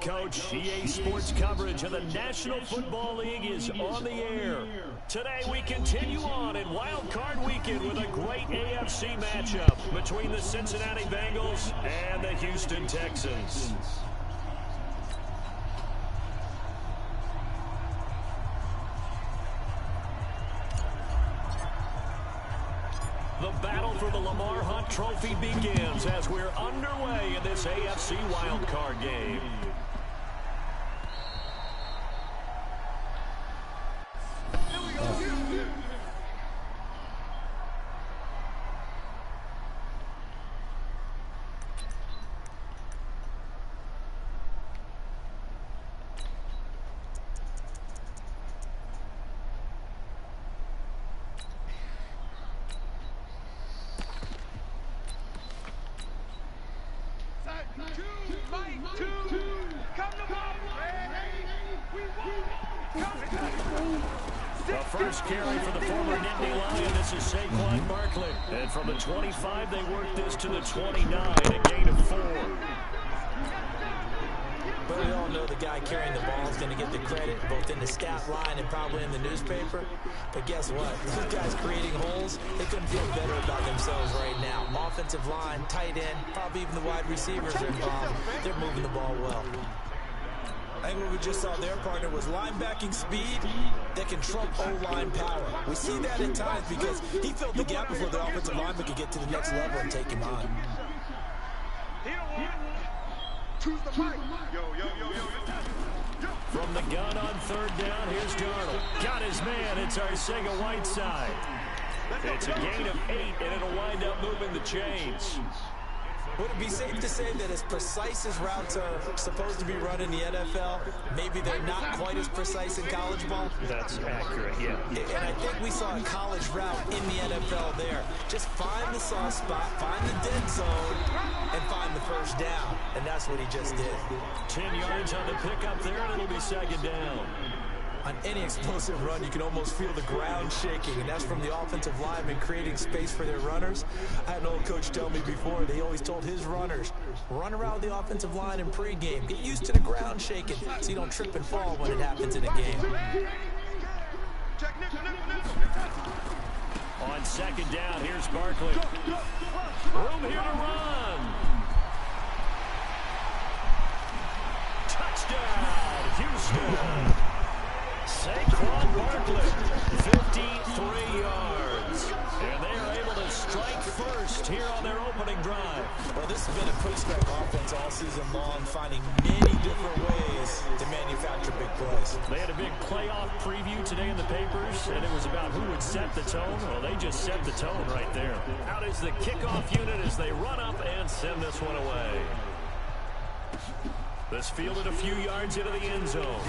Coach. EA Sports coverage of the National Football League is on the air. Today we continue on in Wild Card Weekend with a great AFC matchup between the Cincinnati Bengals and the Houston Texans. The battle for the Lamar Hunt Trophy begins as we're underway in this AFC wildcard game. The first carry for the former Nittany Lion. This is Saquon Barkley. And from the 25, they work this to the 29, a gain of 4. But we all know the guy carrying the ball is going to get the credit, both in the stat line and probably in the newspaper. But guess what? Those guys creating holes, they couldn't feel better about themselves right now. Offensive line, tight end, probably even the wide receivers are involved. They're moving the ball well. I think what we just saw their partner was linebacking speed that can trump O-line power. We see that at times because he filled the gap before the offensive lineman could get to the next level and take him on. From the gun on third down, here's Darnold. Got his man, it's Arcega-Whiteside. It's a gain of 8, and it'll wind up moving the chains. Would it be safe to say that as precise as routes are supposed to be run in the NFL, maybe they're not quite as precise in college ball? That's accurate, yeah. And I think we saw a college route in the NFL there. Just find the soft spot, find the dead zone, and find the first down. And that's what he just did. 10 yards on the pickup there, and it'll be second down. On any explosive run, you can almost feel the ground shaking, and that's from the offensive linemen creating space for their runners. I had an old coach tell me before, they always told his runners, run around the offensive line in pregame. Get used to the ground shaking so you don't trip and fall when it happens in a game. On second down, here's Barkley. Room here to run. Touchdown, Houston. Saquon Barkley, 53 yards. And they are able to strike first here on their opening drive. Well, this has been a quick strike offense all season long, finding many different ways to manufacture big plays. They had a big playoff preview today in the papers, and it was about who would set the tone. Well, they just set the tone right there. Out is the kickoff unit as they run up and send this one away. This fielded a few yards into the end zone.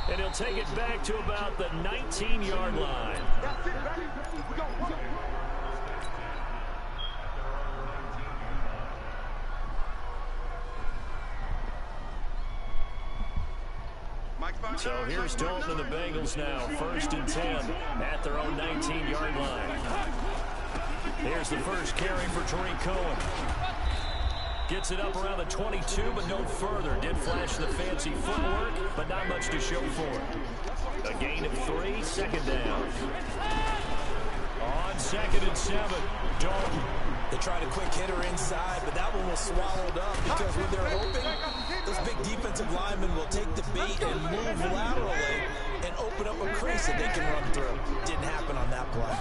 And he'll take it back to about the 19-yard line. So here's Dalton and the Bengals now, 1st and 10 at their own 19-yard line. Here's the first carry for Tariq Cohen. Gets it up around the 22, but no further. Did flash the fancy footwork, but not much to show for it. A gain of 3, second down. On 2nd and 7, Dalton. They tried a quick hitter inside, but that one was swallowed up because when they're open, those big defensive linemen will take the bait and move laterally and open up a crease that they can run through. Didn't happen on that play.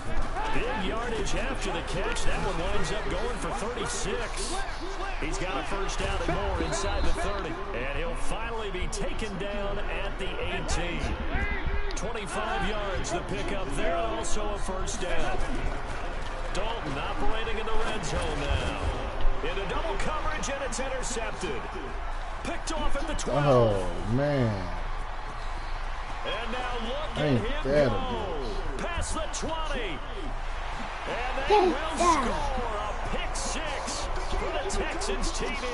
Big yardage after the catch. That one winds up going for 36. He's got a first down and more inside the 30. And he'll finally be taken down at the 18. 25 yards the pickup there, and also a first down. Dalton operating in the red zone now. Into double coverage, and it's intercepted. Picked off at the 12. Oh, man. And now look at him go. Past the 20. And they will score a pick 6 for the Texans TD.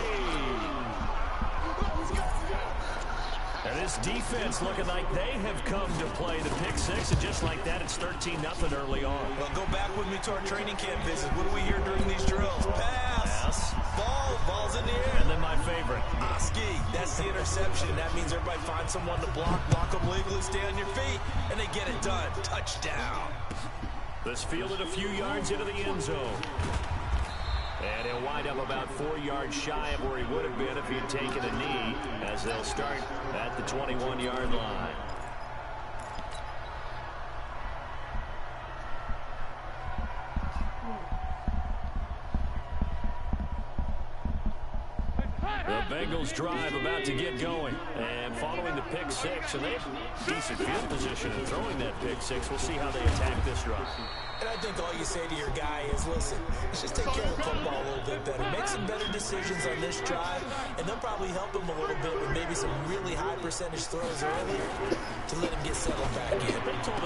And this defense looking like they have come to play the pick 6, and just like that, it's 13-0 early on. Well, go back with me to our training camp visit. What do we hear during these drills? Pass. Ball's in the air. And then my favorite. Ski, that's the interception. That means everybody finds someone to block them legally, stay on your feet, and they get it done. Touchdown. This fielded a few yards into the end zone. And he'll wind up about 4 yards shy of where he would have been if he had taken a knee, as they'll start at the 21-yard line. The Bengals drive about to get going. And following the pick six, and they have decent field position in throwing that pick six. We'll see how they attack this drive. And I think all you say to your guy is, listen, let's just take care of the football a little bit better. Make some better decisions on this drive, and they'll probably help him a little bit with maybe some really high percentage throws earlier to let him get settled back in. They told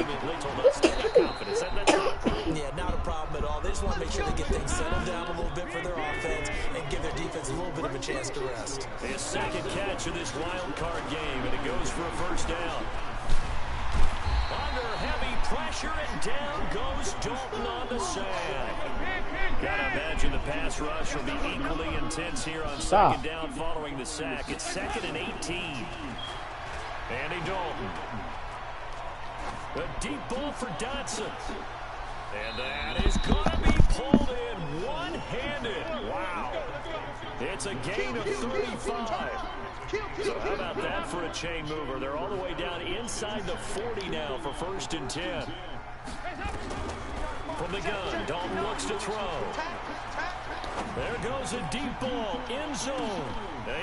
us they got confidence. That's not a problem. Yeah, not a problem at all. They just want to make sure they get things settled down a little bit for their offense and give their defense a little bit of a chance to rest. His second catch of this wild card game, and it goes for a first down. Under heavy pressure, and down goes Dalton on the sand. Gotta imagine the pass rush will be equally intense here on second down following the sack. It's 2nd and 18. Andy Dalton. A deep ball for Dotson. And that is gonna be pulled in one-handed. Wow. It's a gain of 35. So how about that for a chain mover? They're all the way down inside the 40 now for 1st and 10. From the gun, Dalton looks to throw. There goes a deep ball, end zone.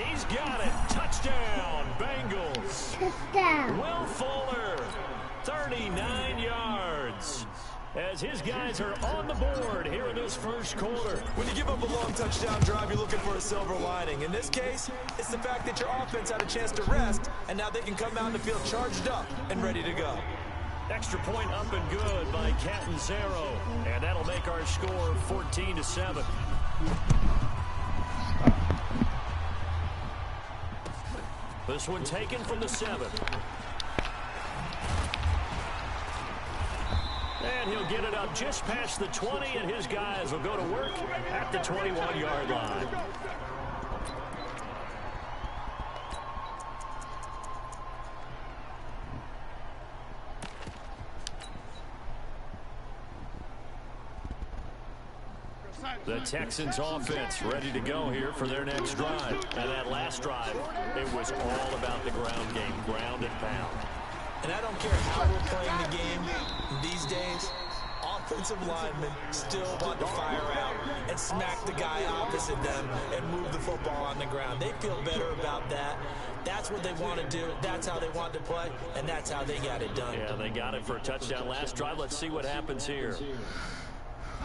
He's got it. Touchdown, Bengals. Will Fuller, 39 yards. As his guys are on the board here in this first quarter. When you give up a long touchdown drive, you're looking for a silver lining. In this case, it's the fact that your offense had a chance to rest, and now they can come out and feel charged up and ready to go. Extra point up and good by Catanzaro. And that'll make our score 14-7. This one taken from the 7. And he'll get it up just past the 20, and his guys will go to work at the 21-yard line. The Texans offense ready to go here for their next drive. And that last drive, it was all about the ground game, ground and pound. And I don't care how we're playing the game these days, offensive linemen still want to fire out and smack the guy opposite them and move the football on the ground. They feel better about that. That's what they want to do. That's how they want to play, and that's how they got it done. Yeah, they got it for a touchdown last drive. Let's see what happens here.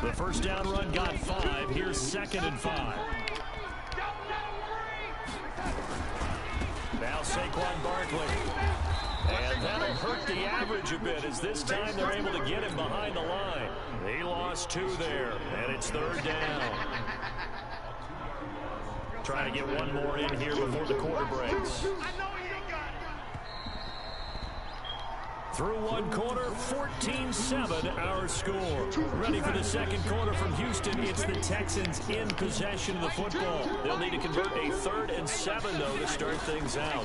The first down run got 5. Here's 2nd and 5. Now Saquon Barkley. And that'll hurt the average a bit, as this time they're able to get him behind the line. He lost 2 there, and it's 3rd down. Trying to get one more in here before the quarter breaks. Through one quarter, 14-7 our score. Ready for the second quarter from Houston. It's the Texans in possession of the football. They'll need to convert a 3rd and 7, though, to start things out.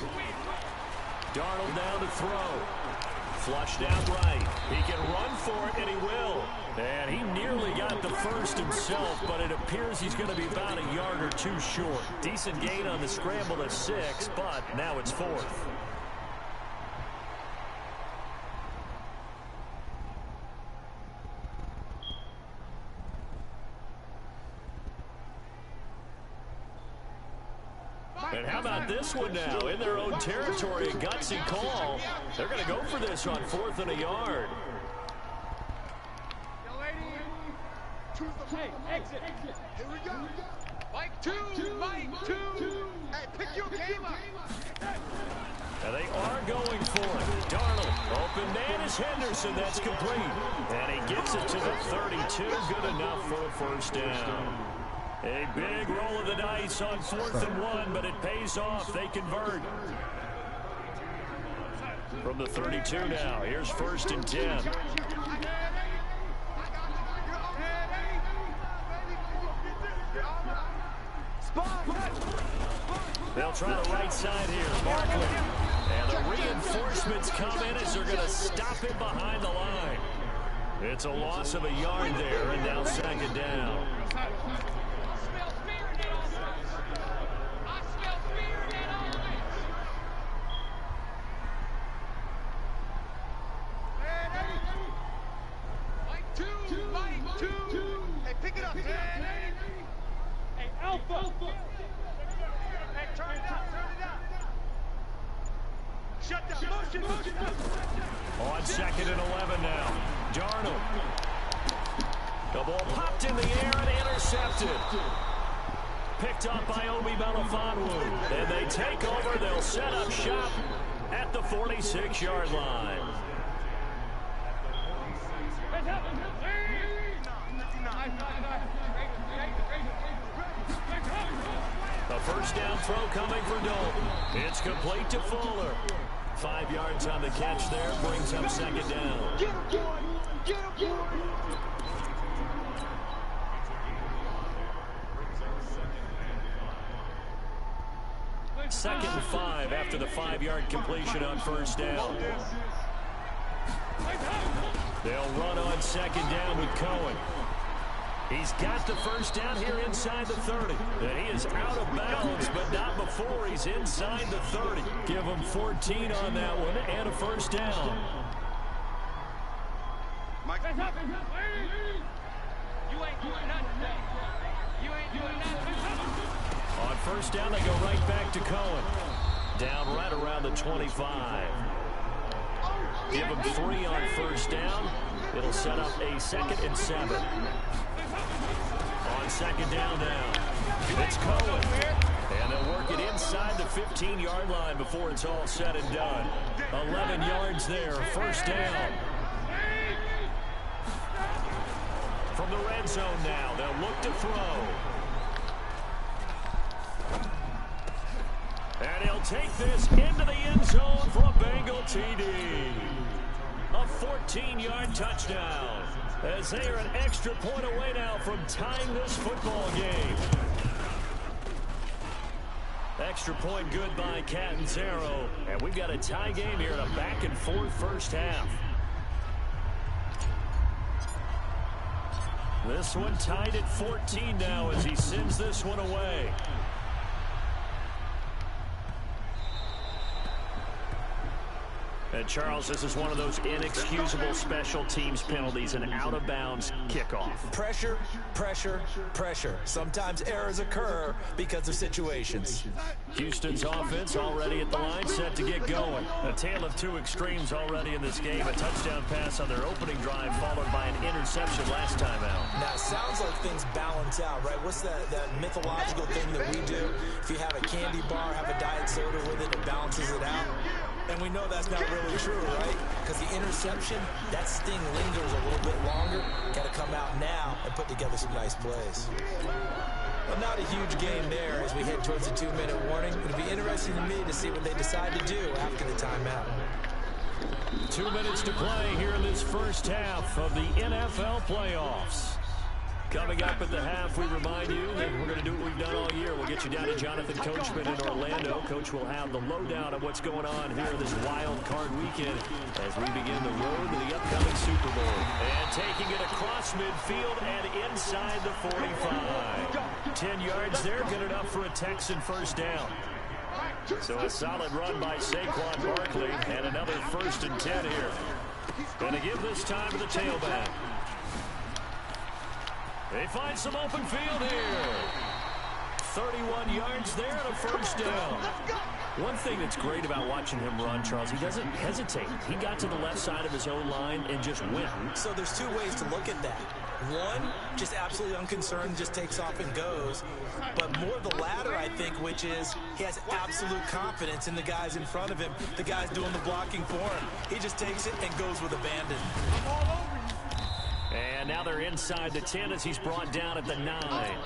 Darnold down to throw. Flushed out right. He can run for it, and he will. And he nearly got the first himself, but it appears he's going to be about a yard or 2 short. Decent gain on the scramble at 6, but now it's 4th. And how about this one now? In their own territory, a gutsy call. They're going to go for this on 4th and a yard. Hey, exit. Here we go. Mike 2. Hey, pick your game up. And they are going for it. Darnold, open man is Henderson. That's complete. And he gets it to the 32. Good enough for a first down. A big roll of the dice on 4th and 1, but it pays off. They convert. From the 32 now, here's 1st and 10. They'll try the right side here. Barkley. And the reinforcements come in as they're going to stop him behind the line. It's a loss of a yard there, and now second down. Mike two. Hey, pick it up, man. Hey, Alpha. Hey, turn it up. Shut down. Motion. On 2nd and 11 now. Darnold. The ball popped in the air and intercepted. Picked up by Obi Melifonwu. And they take over. They'll set up shop at the 46-yard line. The first down throw coming for Dalton. It's complete to Fuller. 5 yards on the catch there, brings up second down. Second and 5 after the 5-yard completion on first down. They'll run on second down with Cohen. He's got the first down here inside the 30. And he is out of bounds, but not before he's inside the 30. Give him 14 on that one and a first down. Mike. You ain't doing nothing. You ain't doing nothing. On first down, they go right back to Cohen. Down right around the 25. Give him 3 on first down. It'll set up a 2nd and 7. On second down now, it's Cohen. And they'll work it inside the 15-yard line before it's all said and done. 11 yards there, first down. From the red zone now, they'll look to throw. And he'll take this into the end zone for a Bengal TD. A 14-yard touchdown. As they are an extra point away now from tying this football game. Extra point good by Catanzaro. And we've got a tie game here in a back-and-forth first half. This one tied at 14 now as he sends this one away. And Charles, this is one of those inexcusable special teams penalties, an out-of-bounds kickoff. Pressure, pressure, pressure. Sometimes errors occur because of situations. Houston's offense already at the line, set to get going. A tale of two extremes already in this game. A touchdown pass on their opening drive, followed by an interception last time out. Now, it sounds like things balance out, right? What's that mythological thing that we do? If you have a candy bar, have a diet soda with it, it balances it out. And we know that's not really true, right? Because the interception, that sting lingers a little bit longer. Got to come out now and put together some nice plays. Well, not a huge game there as we head towards the 2-minute warning. It'll be interesting to me to see what they decide to do after the timeout. 2 minutes to play here in this first half of the NFL playoffs. Coming up at the half, we remind you that we're going to do what we've done all year. We'll get you down to Jonathan Coachman in Orlando. Coach will have the lowdown of what's going on here this wild card weekend as we begin the road to the upcoming Super Bowl. And taking it across midfield and inside the 45. 10 yards there, good enough for a Texan first down. So a solid run by Saquon Barkley and another 1st and 10 here. Going to give this time to the tailback. They find some open field here. 31 yards there and a first down. One thing that's great about watching him run, Charles, he doesn't hesitate. He got to the left side of his own line and just went. So there's 2 ways to look at that. One, just absolutely unconcerned, just takes off and goes. But more the latter, I think, which is he has absolute confidence in the guys in front of him, the guys doing the blocking for him. He just takes it and goes with abandon. And now they're inside the 10 as he's brought down at the 9.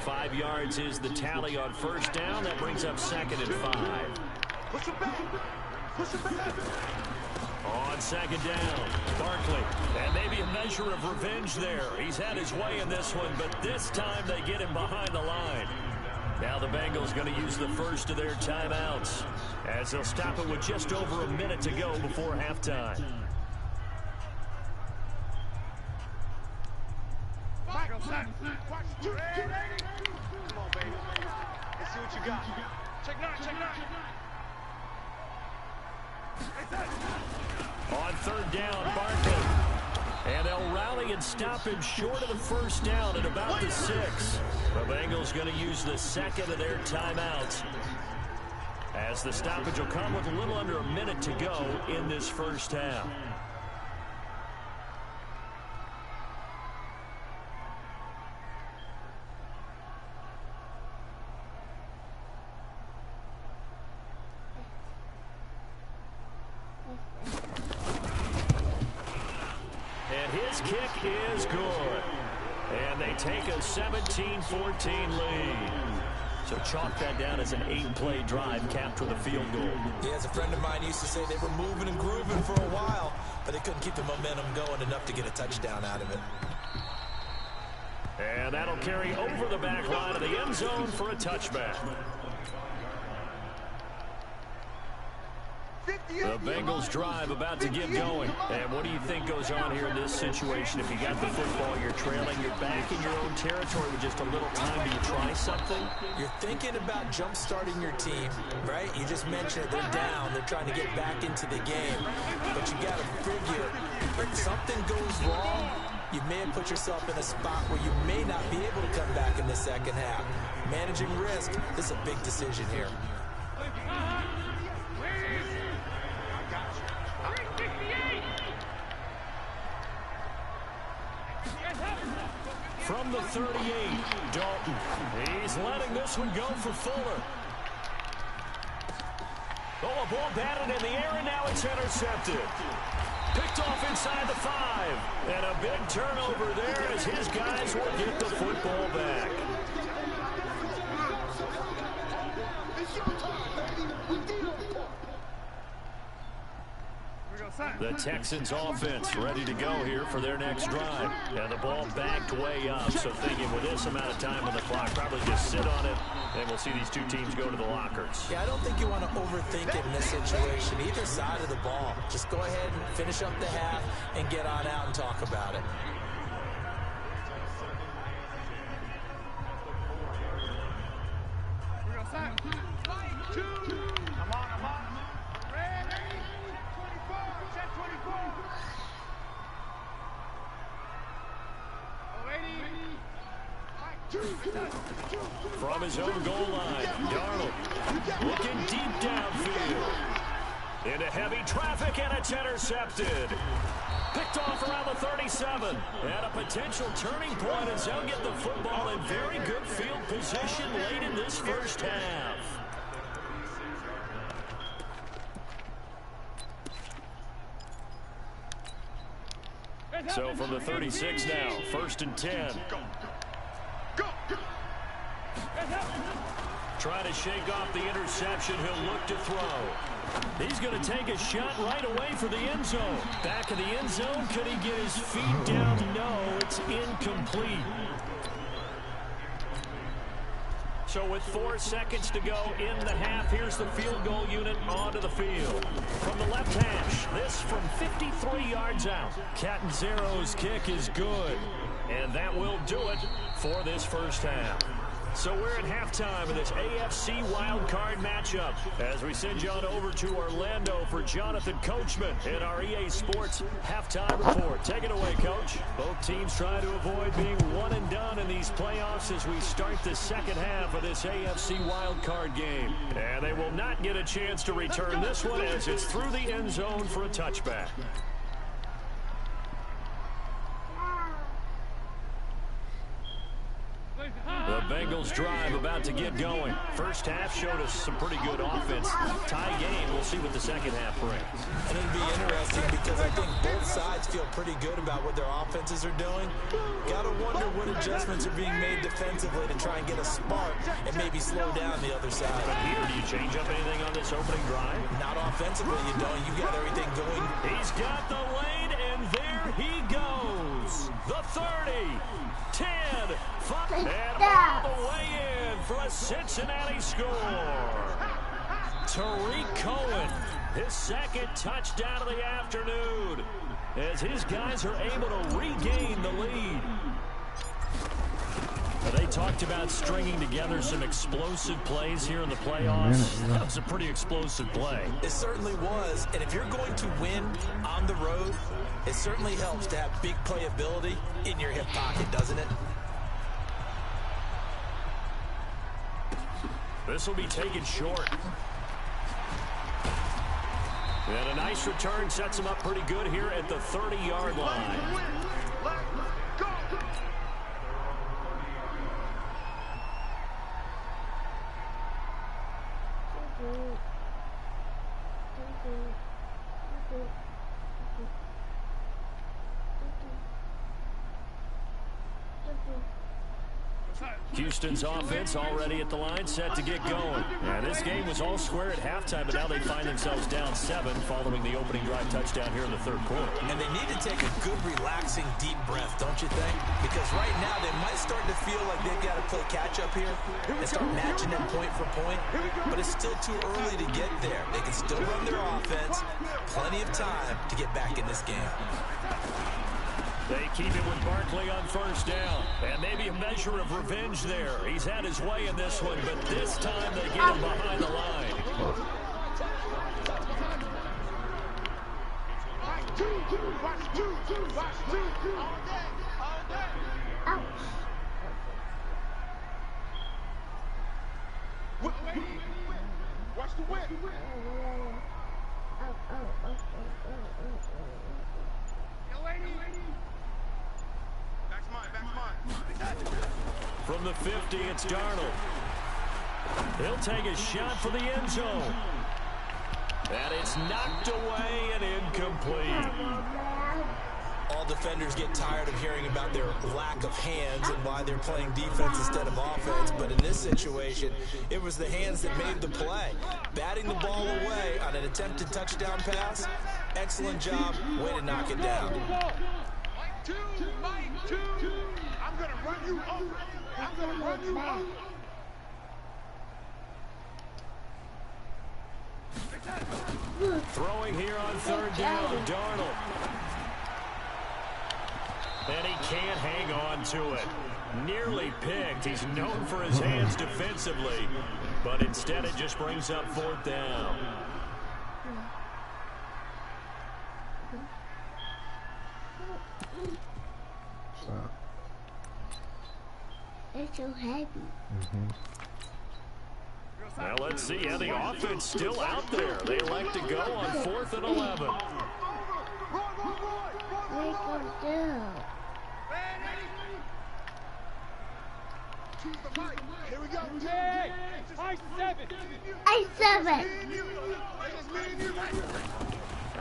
5 yards is the tally on first down. That brings up 2nd and 5. Push it back. Push it back. On second down, Barkley. And maybe a measure of revenge there. He's had his way in this one, but this time they get him behind the line. Now the Bengals going to use the first of their timeouts as they'll stop it with just over a minute to go before halftime. Come on, baby. Let's see what you got. Check nine, check nine. On third down, Barkley. And they'll rally and stop him short of the first down at about the 6. The Bengals going to use the second of their timeouts as the stoppage will come with a little under a minute to go in this first half. His kick is good. And they take a 17-14 lead. So chalk that down as an 8-play drive capped with a field goal. Yeah, as a friend of mine used to say, they were moving and grooving for a while, but they couldn't keep the momentum going enough to get a touchdown out of it. And that'll carry over the back line of the end zone for a touchback. The Bengals drive about to get going. And what do you think goes on here in this situation? If you got the football, you're trailing, you're back in your own territory with just a little time. Do you try something? You're thinking about jump-starting your team, right? You just mentioned it. They're down. They're trying to get back into the game. But you got to figure, if something goes wrong, you may have put yourself in a spot where you may not be able to come back in the second half. Managing risk, this is a big decision here. From the 38, Dalton. He's letting this one go for Fuller. Oh, a ball batted in the air, and now it's intercepted. Picked off inside the 5. And a big turnover there as his guys will get the football back. The Texans offense ready to go here for their next drive. And the ball backed way up, so thinking with this amount of time on the clock, probably just sit on it, and we'll see these two teams go to the lockers. Yeah, I don't think you want to overthink it in this situation, either side of the ball. Just go ahead and finish up the half and get on out and talk about it. From his own goal line, Darnold looking deep downfield. Into heavy traffic, and it's intercepted. Picked off around the 37. And a potential turning point as they'll get the football in very good field position late in this first half. So from the 36 now, 1st and 10. Trying to shake off the interception. He'll look to throw. He's going to take a shot right away for the end zone. Back of the end zone. Could he get his feet down? No, it's incomplete. So with 4 seconds to go in the half, here's the field goal unit onto the field. From the left hash, this from 53 yards out. Catanzaro's kick is good. And that will do it for this first half. So we're at halftime of this AFC wildcard matchup as we send you on over to Orlando for Jonathan Coachman in our EA Sports halftime report. Take it away, Coach. Both teams trying to avoid being one and done in these playoffs as we start the second half of this AFC wildcard game. And they will not get a chance to return this one as it's through the end zone for a touchback. The Bengals drive about to get going. First half showed us some pretty good offense. Tie game. We'll see what the second half brings. And it'll be interesting because I think both sides feel pretty good about what their offenses are doing. Got to wonder what adjustments are being made defensively to try and get a spark and maybe slow down the other side. But here, do you change up anything on this opening drive? Not offensively, you don't. You got everything going. He's got the lane, and there he goes. The 30, 10, 5, and all the way in for a Cincinnati score. Tariq Cohen, his second touchdown of the afternoon, as his guys are able to regain the lead. They talked about stringing together some explosive plays here in the playoffs. That was a pretty explosive play. It certainly was, and if you're going to win on the road, it certainly helps to have big playability in your hip pocket, doesn't it? This will be taken short. And a nice return sets him up pretty good here at the 30-yard line. Houston's offense already at the line, set to get going. And this game was all square at halftime, but now they find themselves down 7 following the opening drive touchdown here in the third quarter. And they need to take a good, relaxing, deep breath, don't you think? Because right now they might start to feel like they've got to play catch-up here and start matching them point for point. But it's still too early to get there. They can still run their offense. Plenty of time to get back in this game. They keep it with Barkley on first down. And maybe a measure of revenge there. He's had his way in this one, but this time they get him behind the line. Watch the whip. From the 50, it's Darnold. He'll take a shot for the end zone. And it's knocked away and incomplete. All defenders get tired of hearing about their lack of hands and why they're playing defense instead of offense. But in this situation, it was the hands that made the play. Batting the ball away on an attempted touchdown pass. Excellent job. Way to knock it down. Mike, two. I'm going to run you over. I'm going to run you over. Throwing here on third down, Darnold. And he can't hang on to it. Nearly picked. He's known for his hands defensively, but instead it just brings up fourth down. It's so heavy. Now let's see how the offense still out there. They elect to go on 4th and 11. Here we go. I7.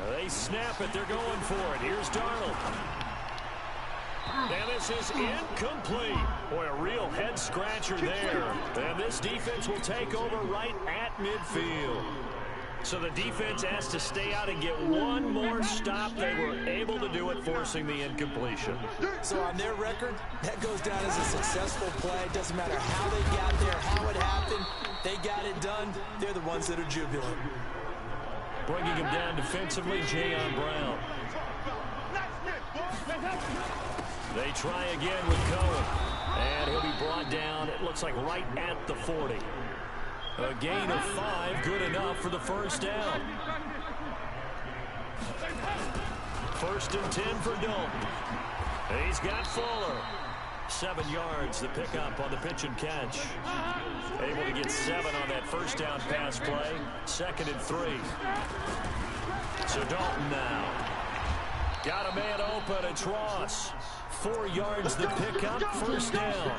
They snap it. They're going for it. Here's Darnold. And this is incomplete. Boy, a real head-scratcher there. And this defense will take over right at midfield. So the defense has to stay out and get one more stop. They were able to do it, forcing the incompletion. So on their record, that goes down as a successful play. It doesn't matter how they got there, how it happened. They got it done. They're the ones that are jubilant. Bringing him down defensively, Jayon Brown. They try again with Cohen. And he'll be brought down, it looks like right at the 40. A gain of 5, good enough for the first down. 1st and 10 for Dalton. He's got Fuller. 7 yards, the pickup on the pitch and catch. Able to get 7 on that first down pass play. 2nd and 3. So Dalton now. Got a man open, it's Ross. 4 yards the pickup, first down.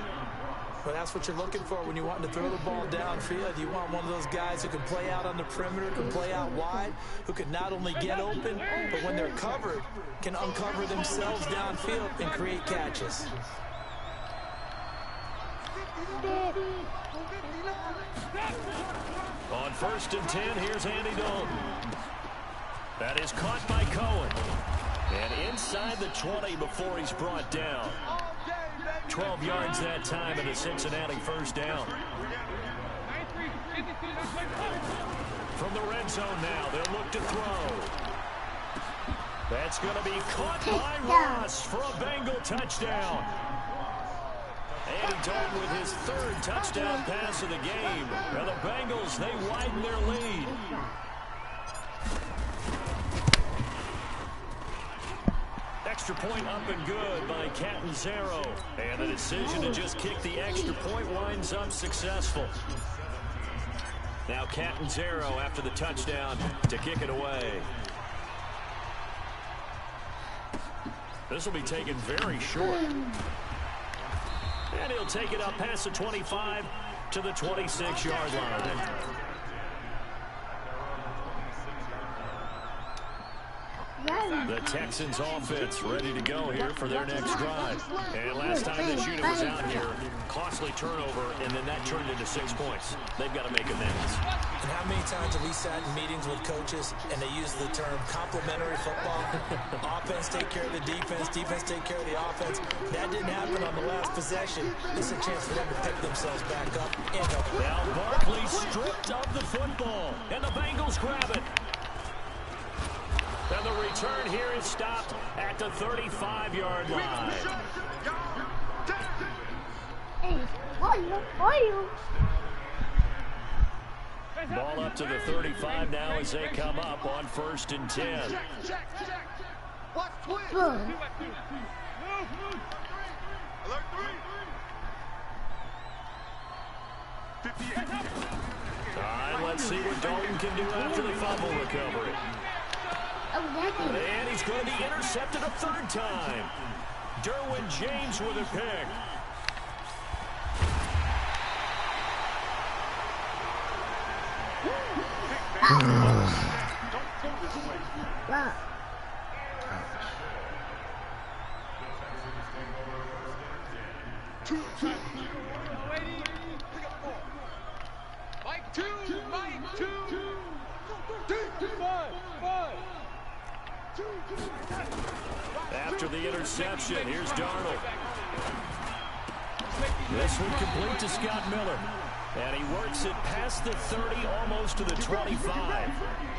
Well, that's what you're looking for when you want to throw the ball downfield. You want one of those guys who can play out on the perimeter, can play out wide, who can not only get open, but when they're covered, can uncover themselves downfield and create catches. On 1st and 10, here's Andy Dalton. That is caught by Cohen. And inside the 20 before he's brought down. 12 yards that time and a Cincinnati first down. From the red zone now, they'll look to throw. That's going to be caught by Ross for a Bengal touchdown. Andy Dalton with his third touchdown pass of the game. And the Bengals, they widen their lead. Extra point up and good by Catanzaro. And the decision to just kick the extra point winds up successful. Now Catanzaro after the touchdown to kick it away. This will be taken very short. And he'll take it up past the 25 to the 26-yard line. The Texans offense ready to go here for their next drive. And last time this unit was out here, costly turnover, and then that turned into 6 points. They've got to make amends. And how many times have we sat in meetings with coaches and they use the term complementary football? Offense take care of the defense, defense take care of the offense. That didn't happen on the last possession. This is a chance for them to pick themselves back up and help. Now Barkley stripped of the football, and the Bengals grab it. And the return here is stopped at the 35-yard line. Ball up to the 35 now as they come up on 1st and 10. All right, let's see what Dalton can do after the fumble recovery. And he's going to be intercepted a 3rd time. Derwin James with a pick. Mike two. After the interception, here's Darnold. This one complete to Scott Miller. And he works it past the 30, almost to the 25.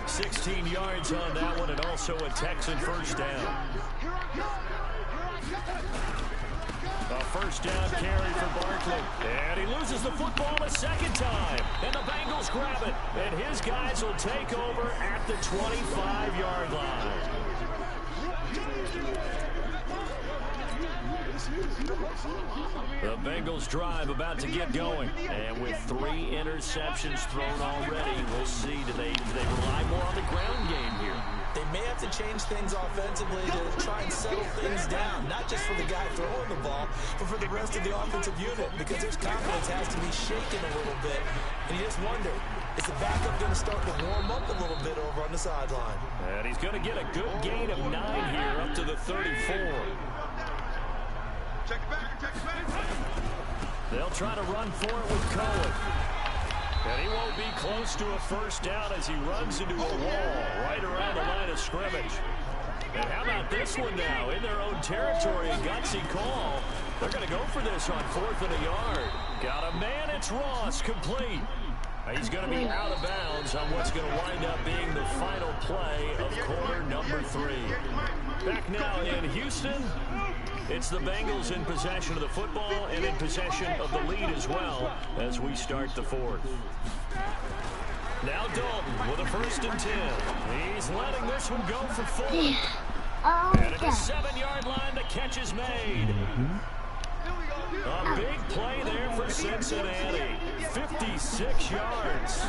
16 yards on that one, and also a Texan first down. A first down carry for Barkley. And he loses the football a 2nd time. And the Bengals grab it. And his guys will take over at the 25-yard line. The Bengals drive about to get going. And with 3 interceptions thrown already, we'll see, do they rely more on the ground game here? They may have to change things offensively to try and settle things down, not just for the guy throwing the ball, but for the rest of the offensive unit, because his confidence has to be shaken a little bit. And you just wonder, is the backup going to start to warm up a little bit over on the sideline? And he's going to get a good gain of 9 here, up to the 34. Check it back. They'll try to run for it with Cohen. And he won't be close to a first down as he runs into a wall right around the line of scrimmage. And how about this one now? In their own territory, a gutsy call. They're going to go for this on 4th and a yard. Got a man, it's Ross, complete. He's going to be out of bounds on what's going to wind up being the final play of quarter number 3. Back now in Houston, it's the Bengals in possession of the football and in possession of the lead as well as we start the 4th. Now Dalton with a 1st and 10. He's letting this one go for 4. And at the 7-yard line, the catch is made. A big play there for Cincinnati. 56 yards.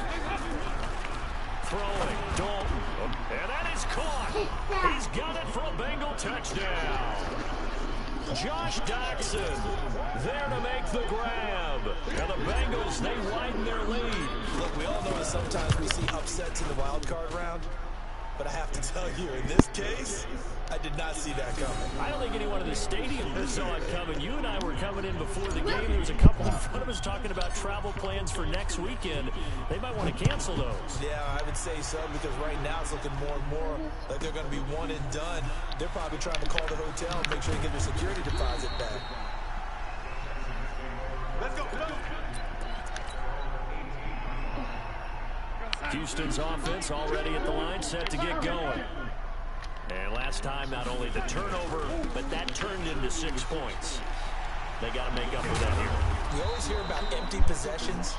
Throwing, Dalton. And that is caught. He's got it for a Bengal touchdown. Josh Doxson there to make the grab. And the Bengals, they widen their lead. Look, we all know that sometimes we see upsets in the wild card round. But I have to tell you, in this case, I did not see that coming. I don't think anyone in the stadium saw it coming. You and I were coming in before the game. There was a couple in front of us talking about travel plans for next weekend. They might want to cancel those. Yeah, I would say so, because right now it's looking more and more like they're going to be one and done. They're probably trying to call the hotel and make sure they get their security deposit back. Houston's offense already at the line, set to get going. And last time, not only the turnover, but that turned into 6 points. They got to make up for that here. We always hear about empty possessions,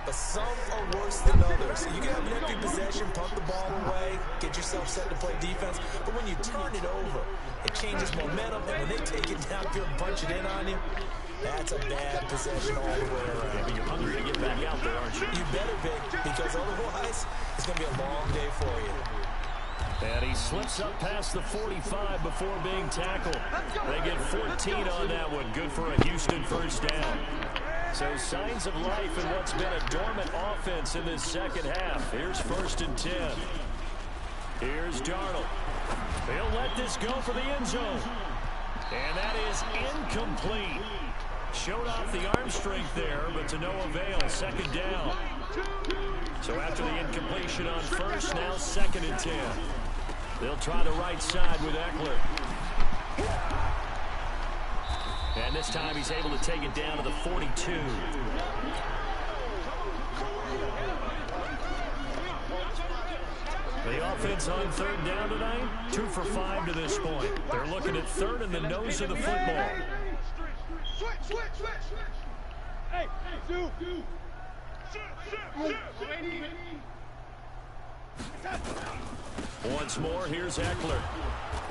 but some are worse than others. You can have an empty possession, punt the ball away, get yourself set to play defense, but when you turn it over, it changes momentum, and when they take it downfield and punch it in on you, that's a bad possession all the way around. Yeah, but you're hungry to get back out there, aren't you? You better be, because otherwise, it's going to be a long day for you. And he slips up past the 45 before being tackled. They get 14 on that one. Good for a Houston first down. So signs of life in what's been a dormant offense in this second half. Here's 1st and 10. Here's Darnold. He'll let this go for the end zone. And that is incomplete. Showed off the arm strength there, but to no avail. 2nd down. So after the incompletion on 1st, now 2nd and 10. They'll try the right side with Eckler. And this time he's able to take it down to the 42. The offense on 3rd down tonight, 2 for 5 to this point. They're looking at 3rd in the nose of the football. Hey, do. Once more, here's Eckler.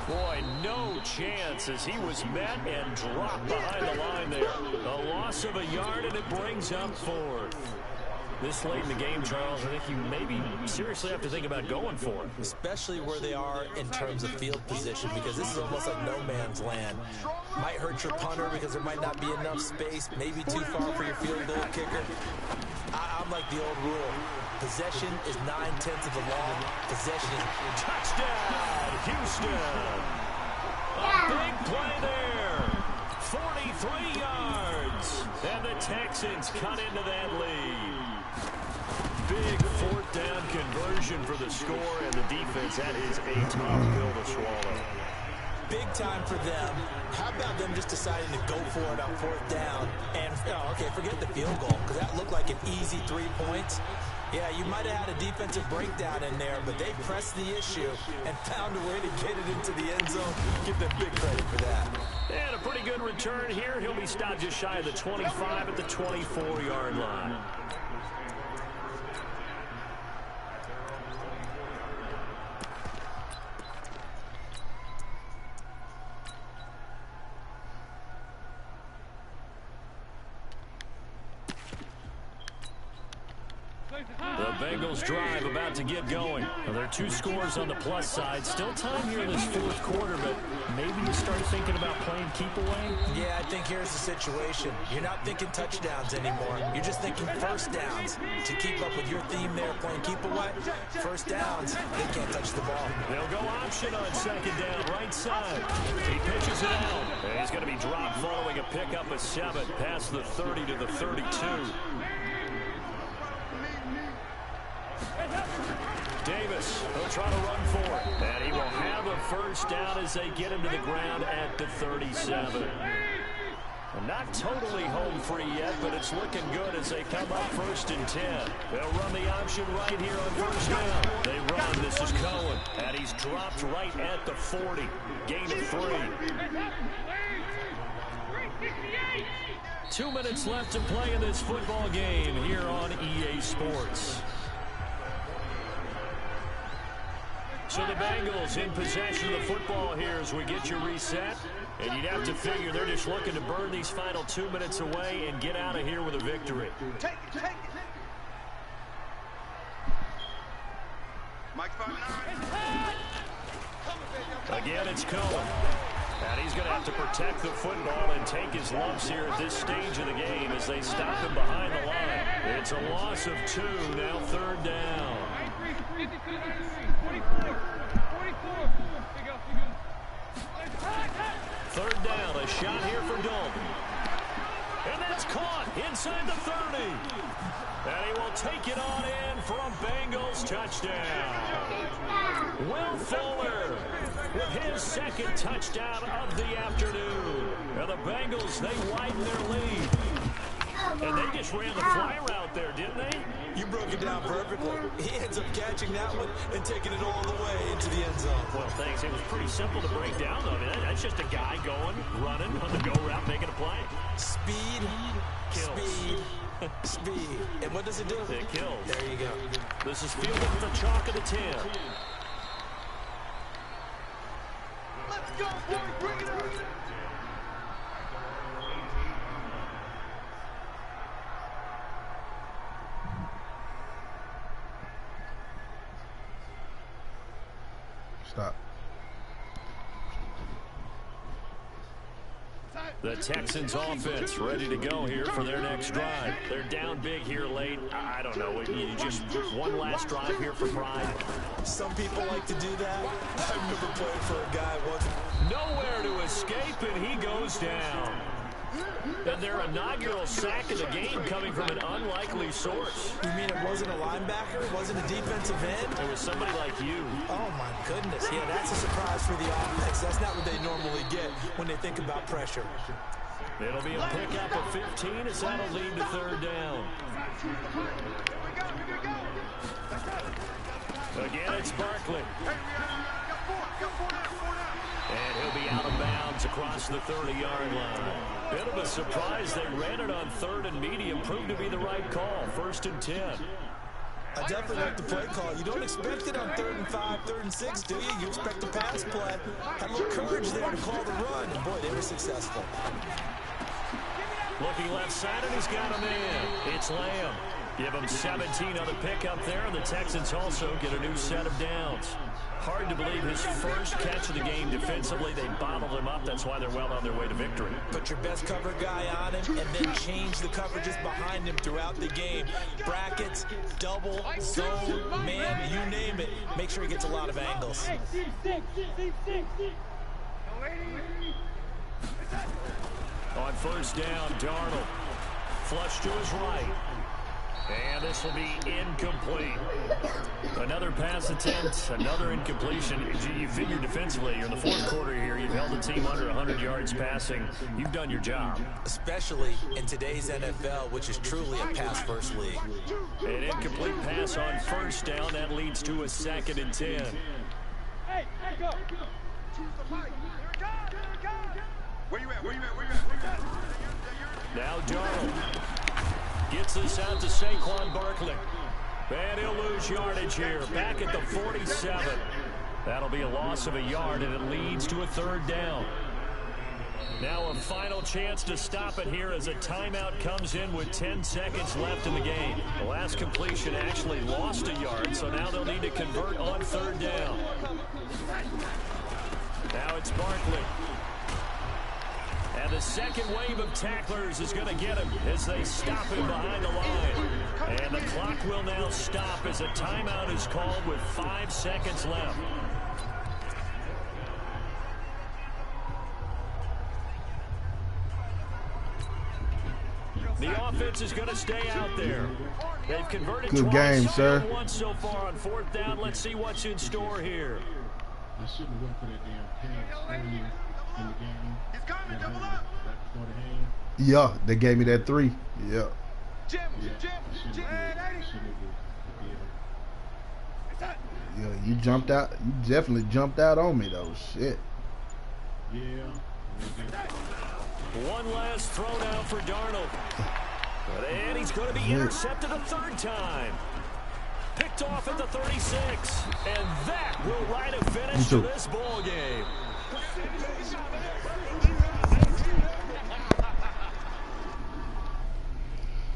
Boy, no chance as he was met and dropped behind the line there. A loss of a yard, and it brings up 4th. This late in the game, Charles, I think you maybe seriously have to think about going for it. Especially where they are in terms of field position, because this is almost like no man's land. Might hurt your punter because there might not be enough space, maybe too far for your field goal kicker. I'm like the old rule. Possession is 9/10 of the law. Possession is touchdown, Houston. A big play there. 43 yards. And the Texans cut into that lead. Big 4th down conversion for the score, and the defense, that is a tough pill to swallow. Big time for them. How about them just deciding to go for it on 4th down? And, okay, forget the field goal, because that looked like an easy 3 points. Yeah, you might have had a defensive breakdown in there, but they pressed the issue and found a way to get it into the end zone. Give them big credit for that. And a pretty good return here. He'll be stopped just shy of the 25 at the 24-yard line. The Bengals drive about to get going. Well, there are 2 scores on the plus side. Still time here in this 4th quarter, but maybe you start thinking about playing keep away? Yeah, I think here's the situation. You're not thinking touchdowns anymore. You're just thinking first downs. To keep up with your theme there, playing keep away, first downs, they can't touch the ball. They'll go option on 2nd down, right side. He pitches it out. And he's going to be dropped following a pickup of 7 past the 30 to the 32. Davis will try to run for it, and he will have a first down as they get him to the ground at the 37. And not totally home free yet, but it's looking good as they come up 1st and 10. They'll run the option right here on 1st down. They run. This is Cohen, and he's dropped right at the 40. Gain of 3. 2 minutes left to play in this football game here on EA Sports. So the Bengals in possession of the football here as we get you reset. And you'd have to figure they're just looking to burn these final 2 minutes away and get out of here with a victory. Take it. Mike 5'9". Again, it's Cohen. And he's going to have to protect the football and take his lumps here at this stage of the game as they stop him behind the line. It's a loss of 2, now 3rd down. 3rd down, a shot here for Dalton. And that's caught inside the 30. And he will take it on in from Bengals touchdown. Will Fuller with his 2nd touchdown of the afternoon. And the Bengals, they widen their lead. And they just ran the fly route there, didn't they? You broke it down perfectly. He ends up catching that one and taking it all the way into the end zone. Well, thanks. It was pretty simple to break down, though. I mean, that's just a guy going, running on the go route, making a play. Speed, Kills. speed, speed. And what does it do? It kills. There you go. This is fielded at the chalk of the 10. Let's go, boy. Bring it up. Stop. The Texans offense ready to go here for their next drive. They're down big here late. I don't know. You just one last drive here for pride. Some people like to do that. I remember playing for a guy once. Nowhere to escape, and he goes down. And their inaugural sack of the game coming from an unlikely source. You mean it wasn't a linebacker? It wasn't a defensive end? It was somebody like you. Oh, my goodness. Yeah, that's a surprise for the offense. That's not what they normally get when they think about pressure. It'll be a pickup of 15 as that'll lead to third down. Again, it's Barkley. And he'll be out of bounds across the 30-yard line. Bit of a surprise. They ran it on 3rd and medium. Proved to be the right call. 1st and 10. I definitely like the play call. You don't expect it on 3rd and 5, 3rd and 6, do you? You expect a pass play. Had a little courage there to call the run. And, boy, they were successful. Looking left side, and he's got a man. It's Lamb. Give him 17 on the pickup there, and the Texans also get a new set of downs. Hard to believe his first catch of the game defensively. They bottled him up. That's why they're well on their way to victory. Put your best cover guy on him and then change the coverages behind him throughout the game. Brackets, double, zone, man, you name it. Make sure he gets a lot of angles. On 1st down, Darnold. Flush to his right. And this will be incomplete. Another pass attempt, another incompletion. You figure defensively, you're in the 4th quarter here. You've held the team under 100 yards passing. You've done your job. Especially in today's NFL, which is truly a pass-first league. An incomplete pass on 1st down. That leads to a 2nd and 10. Hey, go. Where you at? Now Darnold gets this out to Saquon Barkley. And he'll lose yardage here. Back at the 47. That'll be a loss of a yard, and it leads to a 3rd down. Now a final chance to stop it here as a timeout comes in with 10 seconds left in the game. The last completion actually lost a yard, so now they'll need to convert on 3rd down. Now it's Barkley. And the second wave of tacklers is going to get him as they stop him behind the line. And the clock will now stop as a timeout is called with 5 seconds left. The offense is going to stay out there. They've converted Good twice. game, sir. Once so far on 4th down. Let's see what's in store here. I shouldn't have went for that damn pass earlier in the game. He's coming, double up. Right before the hand. Yeah, they gave me that 3. Yeah. Jim. Yeah, you jumped out. You definitely jumped out on me, though. Shit. Yeah. One last throw now for Darnold. And he's going to be intercepted a 3rd time. Picked off at the 36. And that will write a finish to this ball game.